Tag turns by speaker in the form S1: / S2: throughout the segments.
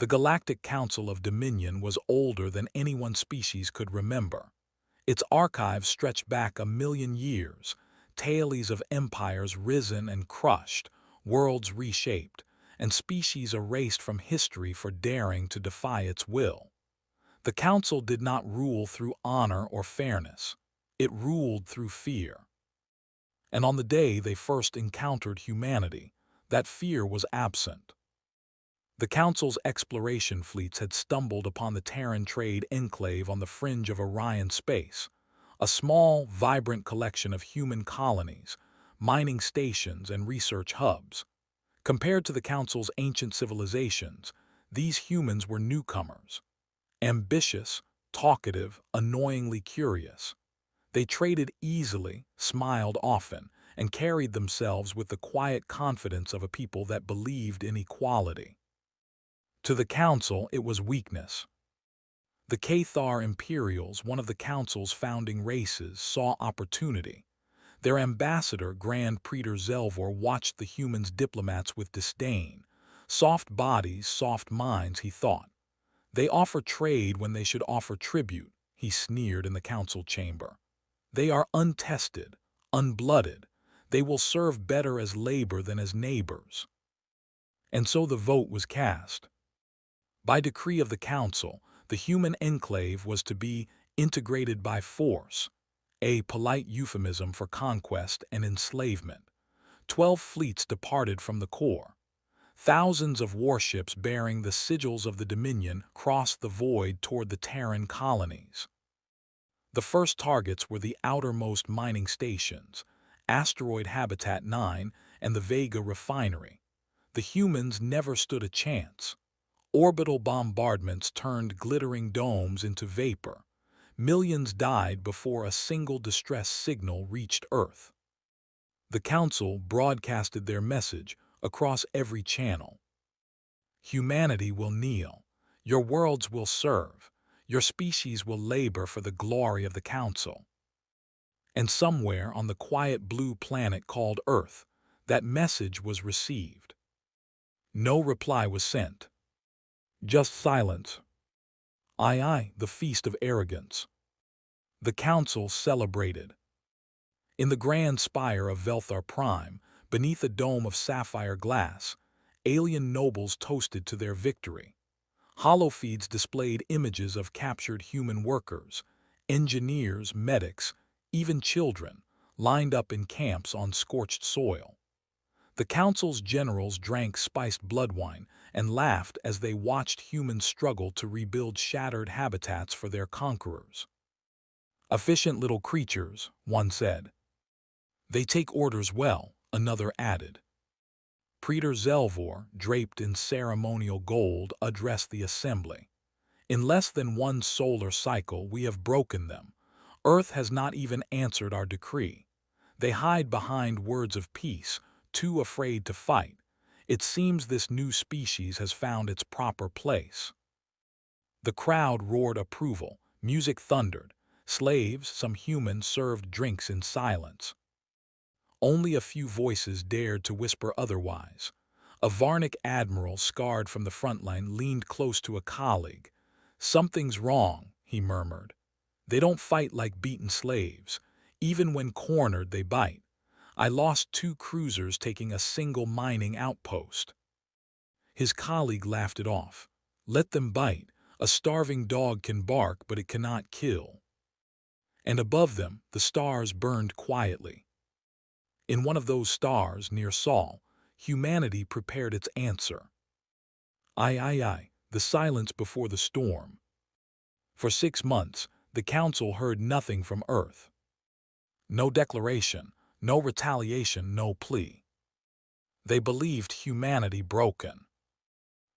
S1: The Galactic Council of Dominion was older than any one species could remember. Its archives stretched back 1 million years, tales of empires risen and crushed, worlds reshaped, and species erased from history for daring to defy its will. The Council did not rule through honor or fairness. It ruled through fear. And on the day they first encountered humanity, that fear was absent. The Council's exploration fleets had stumbled upon the Terran trade enclave on the fringe of Orion space, a small, vibrant collection of human colonies, mining stations, and research hubs. Compared to the Council's ancient civilizations, these humans were newcomers. Ambitious, talkative, annoyingly curious. They traded easily, smiled often, and carried themselves with the quiet confidence of a people that believed in equality. To the Council, it was weakness. The Cathar Imperials, one of the Council's founding races, saw opportunity. Their ambassador, Grand Praetor Zelvor, watched the humans' diplomats with disdain. Soft bodies, soft minds, he thought. They offer trade when they should offer tribute, he sneered in the council chamber. They are untested, unblooded. They will serve better as labor than as neighbors. And so the vote was cast. By decree of the council, the human enclave was to be integrated by force, a polite euphemism for conquest and enslavement. 12 fleets departed from the core. Thousands of warships bearing the sigils of the Dominion crossed the void toward the Terran colonies. The first targets were the outermost mining stations, Asteroid Habitat 9 and the Vega refinery. The humans never stood a chance. Orbital bombardments turned glittering domes into vapor. Millions died before a single distress signal reached Earth. The Council broadcasted their message across every channel. Humanity will kneel. Your worlds will serve. Your species will labor for the glory of the Council. And somewhere on the quiet blue planet called Earth, that message was received. No reply was sent. Just silence. Aye, the feast of arrogance. The Council celebrated. In the grand spire of Velthar Prime, beneath a dome of sapphire glass, alien nobles toasted to their victory. Holofeeds displayed images of captured human workers, engineers, medics, even children, lined up in camps on scorched soil. The Council's generals drank spiced bloodwine and laughed as they watched humans struggle to rebuild shattered habitats for their conquerors. Efficient little creatures, one said. They take orders well, another added. Praetor Zelvor, draped in ceremonial gold, addressed the assembly. In less than one solar cycle, we have broken them. Earth has not even answered our decree. They hide behind words of peace, too afraid to fight. It seems this new species has found its proper place. The crowd roared approval. Music thundered. Slaves, some humans, served drinks in silence. Only a few voices dared to whisper otherwise. A Varnic admiral, scarred from the front line, leaned close to a colleague. "Something's wrong," he murmured. "They don't fight like beaten slaves. Even when cornered, they bite. I lost 2 cruisers taking a single mining outpost." His colleague laughed it off. "Let them bite. A starving dog can bark, but it cannot kill." And above them, the stars burned quietly. In one of those stars, near Sol, humanity prepared its answer. Aye, the silence before the storm. For 6 months, the Council heard nothing from Earth. No declaration, no retaliation, no plea. They believed humanity broken.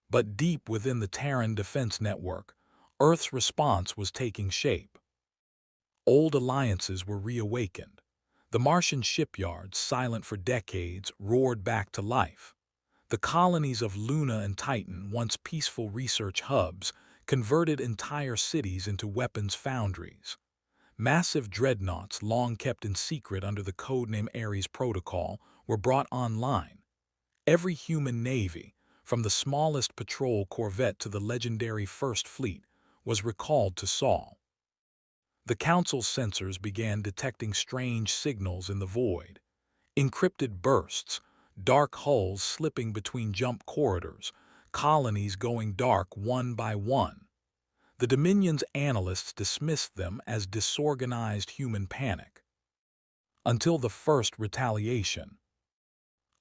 S1: But deep within the Terran defense network, Earth's response was taking shape. Old alliances were reawakened. The Martian shipyards, silent for decades, roared back to life. The colonies of Luna and Titan, once peaceful research hubs, converted entire cities into weapons foundries. Massive dreadnoughts, long kept in secret under the codename Ares Protocol, were brought online. Every human navy, from the smallest patrol corvette to the legendary First Fleet, was recalled to Sol. The Council's sensors began detecting strange signals in the void. Encrypted bursts, dark hulls slipping between jump corridors, colonies going dark one by one. The Dominion's analysts dismissed them as disorganized human panic. Until the first retaliation.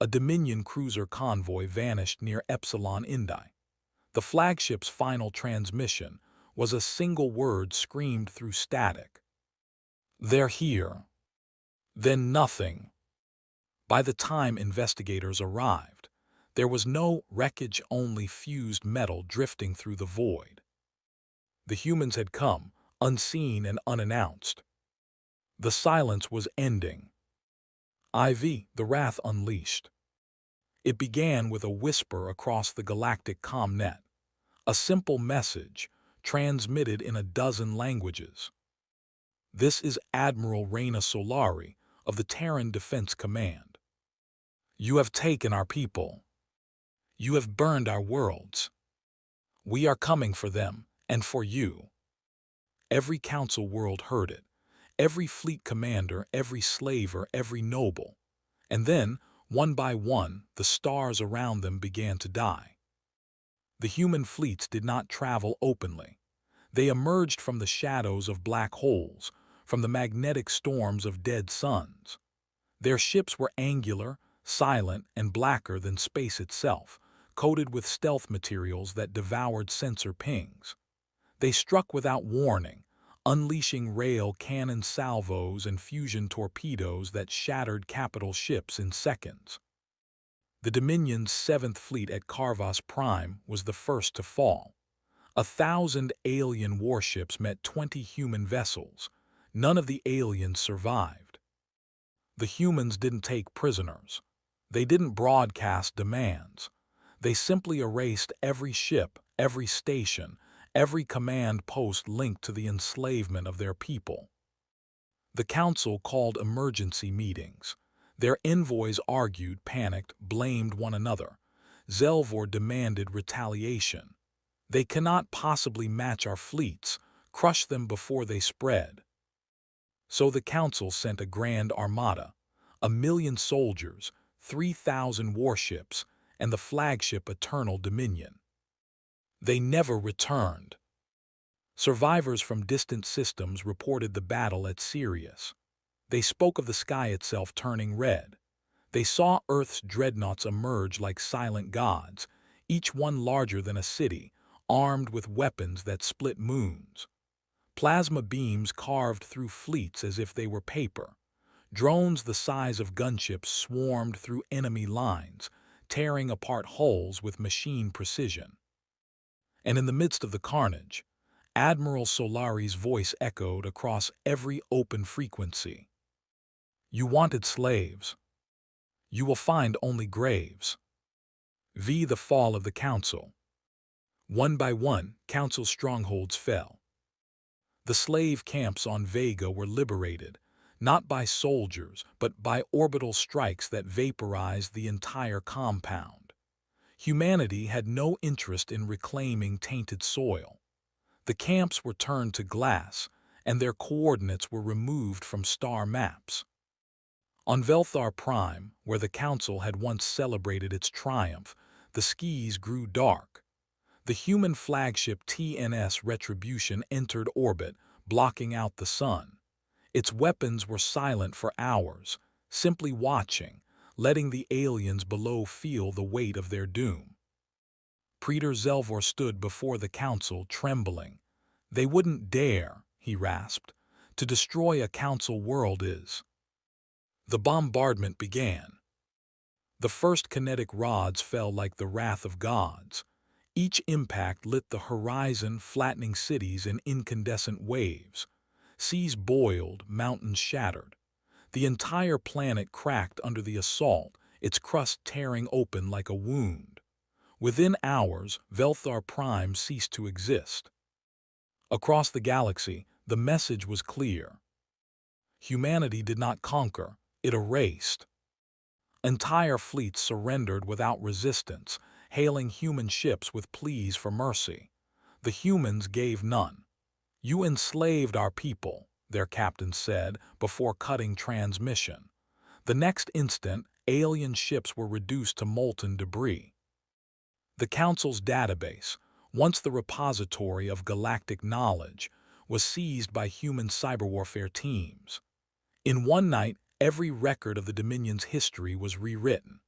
S1: A Dominion cruiser convoy vanished near Epsilon Indi. The flagship's final transmission was a single word screamed through static. "They're here." Then nothing. By the time investigators arrived, there was no wreckage, only fused metal drifting through the void. The humans had come, unseen and unannounced. The silence was ending. The Wrath unleashed. It began with a whisper across the galactic comnet, a simple message transmitted in a dozen languages. "This is Admiral Reyna Solari of the Terran Defense Command. You have taken our people. You have burned our worlds. We are coming for them and for you." Every council world heard it, every fleet commander, every slaver, every noble. And then, one by one, the stars around them began to die. The human fleets did not travel openly. They emerged from the shadows of black holes, from the magnetic storms of dead suns. Their ships were angular, silent, and blacker than space itself, coated with stealth materials that devoured sensor pings. They struck without warning, unleashing rail cannon salvos and fusion torpedoes that shattered capital ships in seconds. The Dominion's 7th Fleet at Carvas Prime was the first to fall. 1,000 alien warships met 20 human vessels. None of the aliens survived. The humans didn't take prisoners. They didn't broadcast demands. They simply erased every ship, every station, every command post linked to the enslavement of their people. The Council called emergency meetings. Their envoys argued, panicked, blamed one another. Zelvor demanded retaliation. "They cannot possibly match our fleets, crush them before they spread." So the Council sent a grand armada, 1,000,000 soldiers, 3,000 warships, and the flagship Eternal Dominion. They never returned. Survivors from distant systems reported the battle at Sirius. They spoke of the sky itself turning red. They saw Earth's dreadnoughts emerge like silent gods, each one larger than a city, armed with weapons that split moons. Plasma beams carved through fleets as if they were paper. Drones the size of gunships swarmed through enemy lines, tearing apart hulls with machine precision. And in the midst of the carnage, Admiral Solari's voice echoed across every open frequency. "You wanted slaves. You will find only graves." The fall of the Council. One by one, Council strongholds fell. The slave camps on Vega were liberated, not by soldiers, but by orbital strikes that vaporized the entire compound. Humanity had no interest in reclaiming tainted soil. The camps were turned to glass, and their coordinates were removed from star maps. On Velthar Prime, where the Council had once celebrated its triumph, the skies grew dark. The human flagship TNS Retribution entered orbit, blocking out the sun. Its weapons were silent for hours, simply watching, letting the aliens below feel the weight of their doom. Praetor Zelvor stood before the Council, trembling. "They wouldn't dare," he rasped. "To destroy a Council world is—" The bombardment began. The first kinetic rods fell like the wrath of gods. Each impact lit the horizon, flattening cities in incandescent waves. Seas boiled, mountains shattered. The entire planet cracked under the assault, its crust tearing open like a wound. Within hours, Velthar Prime ceased to exist. Across the galaxy, the message was clear. Humanity did not conquer, it erased. Entire fleets surrendered without resistance, hailing human ships with pleas for mercy. The humans gave none. "You enslaved our people," their captain said before cutting transmission. The next instant, alien ships were reduced to molten debris. The Council's database, once the repository of galactic knowledge, was seized by human cyberwarfare teams. In one night, every record of the Dominion's history was rewritten.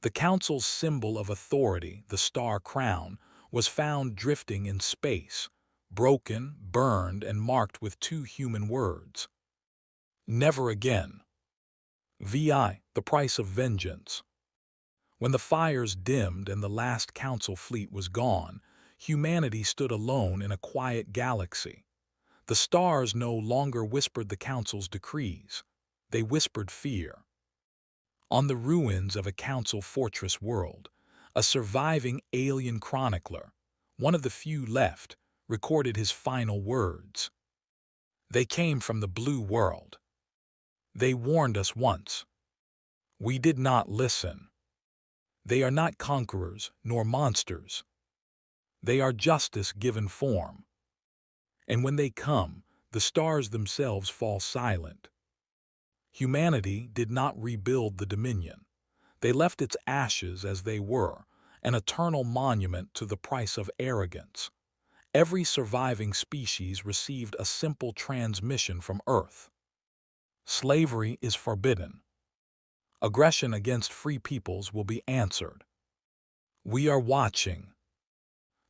S1: The Council's symbol of authority, the star crown, was found drifting in space, broken, burned, and marked with two human words: "Never again." The price of vengeance. When the fires dimmed and the last Council fleet was gone, humanity stood alone in a quiet galaxy. The stars no longer whispered the Council's decrees. They whispered fear. On the ruins of a Council fortress world, a surviving alien chronicler, one of the few left, recorded his final words. "They came from the blue world. They warned us once. We did not listen. They are not conquerors nor monsters. They are justice given form. And when they come, the stars themselves fall silent." Humanity did not rebuild the Dominion. They left its ashes as they were, an eternal monument to the price of arrogance. Every surviving species received a simple transmission from Earth: slavery is forbidden. Aggression against free peoples will be answered. We are watching.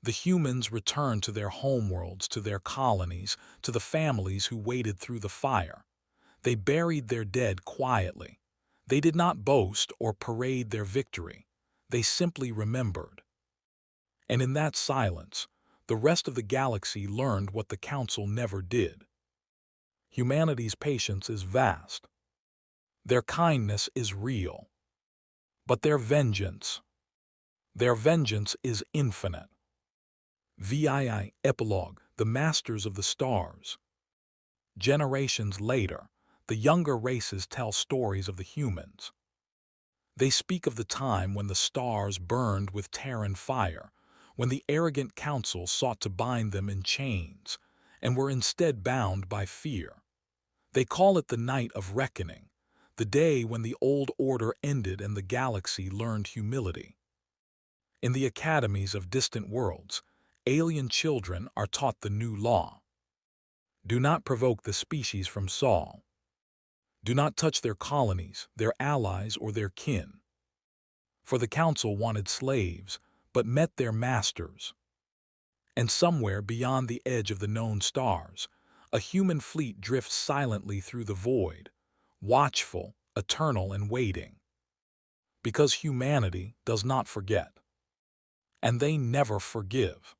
S1: The humans returned to their homeworlds, to their colonies, to the families who waited through the fire. They buried their dead quietly. They did not boast or parade their victory. They simply remembered. And in that silence, the rest of the galaxy learned what the Council never did. Humanity's patience is vast. Their kindness is real. But their vengeance is infinite. Epilogue: The Masters of the Stars. Generations later, the younger races tell stories of the humans. They speak of the time when the stars burned with Terran fire, when the arrogant Council sought to bind them in chains, and were instead bound by fear. They call it the Night of Reckoning, the day when the old order ended and the galaxy learned humility. In the academies of distant worlds, alien children are taught the new law. Do not provoke the species from Saul. Do not touch their colonies, their allies, or their kin. For the Council wanted slaves, but met their masters. And somewhere beyond the edge of the known stars, a human fleet drifts silently through the void, watchful, eternal, and waiting. Because humanity does not forget. And they never forgive.